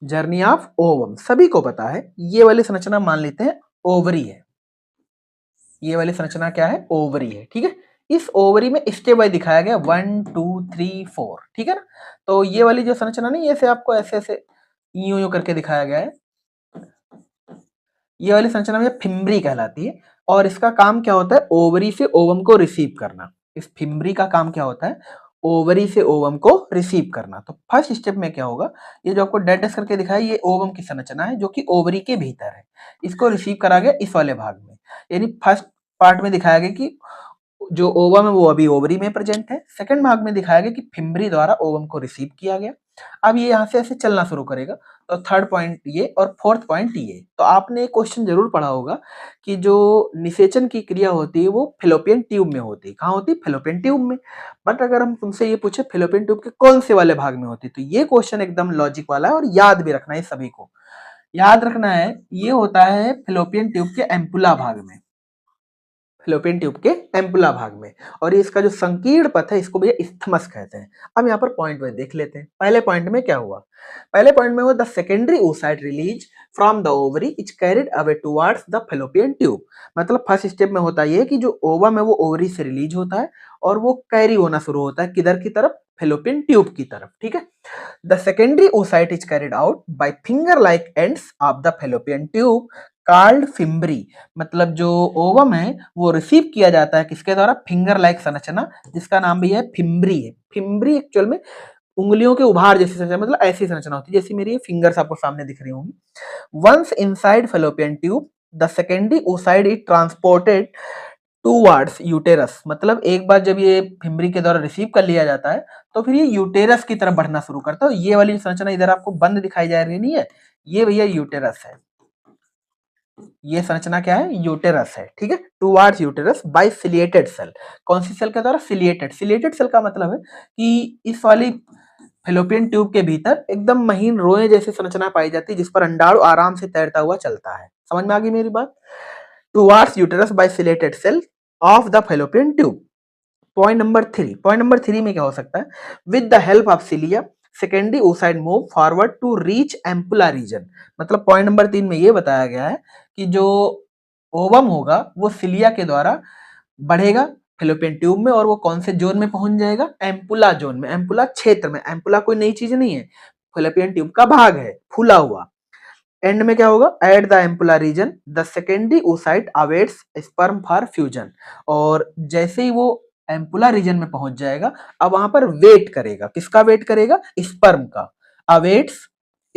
Journey of ovum सभी को पता है। ये वाली संरचना मान लेते हैं ओवरी है। ये वाली संरचना क्या है? ओवरी है। ठीक है, इस ओवरी में स्टेप वाइज दिखाया गया 1 2 3 4। ठीक है ना, तो ये वाली जो संरचना नहीं, ऐसे आपको ऐसे ऐसे यूं यूं करके दिखाया गया है, ये वाली संरचना में फिम्बरी कहलाती है। और इसका काम क्या होता है? ओवरी से ओवम को रिसीव करना। इस फिम्बरी का काम क्या होता है? ओवरी से ओवम को रिसीव करना। तो फर्स्ट स्टेप में क्या होगा, ये जो आपको डेट करके दिखाया, ये ओवम की संरचना है जो कि ओवरी के भीतर है। इसको रिसीव करा गया इस वाले भाग में, यानी फर्स्ट पार्ट में दिखाया गया कि जो ओवम है वो अभी ओवरी में प्रेजेंट है। सेकंड भाग में दिखाया गया कि फिम्बरी द्वारा ओवम को रिसीव किया गया। अब ये यहाँ से ऐसे चलना शुरू करेगा। तो थर्ड पॉइंट ये और फोर्थ पॉइंट ये। तो आपने एक क्वेश्चन जरूर पढ़ा होगा कि जो निषेचन की क्रिया होती है वो फिलोपियन ट्यूब में होती है। कहाँ होती है? फिलोपियन ट्यूब में। बट अगर हम तुमसे ये पूछे फिलोपियन ट्यूब के कौन से वाले भाग में होती है, तो ये क्वेश्चन एकदम लॉजिक वाला है और याद भी रखना है सभी को। याद रखना है, ये होता है फिलोपियन ट्यूब के एम्पुला भाग में, फिलोपियन ट्यूब के एम्पुला भाग में। और ये इसका जो संकीर्ण पथ है इसको भैया इस्थमस कहते हैं। अब यहाँ पर पॉइंट वाइज देख लेते हैं। पहले पॉइंट में क्या हुआ? पहले पॉइंट में हुआ the secondary oocyte release from the ovary is carried away towards the fallopian tube. मतलब फर्स्ट स्टेप में होता है कि जो ओवम है वो ओवरी से रिलीज होता है और वो कैरी होना शुरू होता है किधर की तरफ? फिलोपियन ट्यूब की तरफ। ठीक है, the secondary oocyte is carried out by finger like ends of the fallopian tube called fimbriae. मतलब जो ओवम है वो रिसीव किया जाता है किसके द्वारा? फिंगर लाइक संरचना, जिसका नाम भी है फिम्बरी है। फिम्बरी एक्चुअल में उंगलियों के उभार जैसी संरचना, मतलब ऐसी संरचना होती है जैसी मेरी फिंगर्स आपको सामने दिख रही होंगी। Once inside fallopian tube the secondary oocyte is transported towards uterus. मतलब एक बार जब ये फिम्बरी के द्वारा रिसीव कर लिया जाता है तो फिर ये यूटेरस की तरफ बढ़ना शुरू करता है। ये वाली संरचना इधर आपको बंद दिखाई जा रही नहीं है, ये भैया यूटेरस है। ये संरचना क्या है? यूटेरस है। ठीक है, towards uterus by ciliated cell. कौन सी सेल के द्वारा? सिलिएटेड। सिलिएटेड सेल का मतलब है कि इस वाली फेलोपियन ट्यूब के भीतर एकदम महीन रोए जैसी संरचना पाई जाती है जिस पर अंडाणु आराम से तैरता हुआ चलता है। समझ में आ गई मेरी बात? Towards uterus by ciliated cell of the fallopian tube. Point number 3। Point number 3 में क्या हो सकता है? With the help of cilia secondary oocyte move forward to reach ampulla region. मतलब पॉइंट नंबर 3 में ये बताया गया है कि जो ओवम होगा वो सिलिया के द्वारा बढ़ेगा फेलोपियन ट्यूब में और वो कौन से जोन में पहुंच जाएगा? एम्पुला जोन में, एम्पुला क्षेत्र में। एम्पुला कोई नई चीज नहीं है, फेलोपियन ट्यूब का भाग है फूला हुआ। एंड में क्या होगा? At the ampulla reason the secondary oocyte awaits sperm for fusion. और जैसे ही वो एम्पुला रीजन में पहुंच जाएगा, अब वहां पर वेट करेगा। किसका वेट करेगा? स्पर्म का। अवेट्स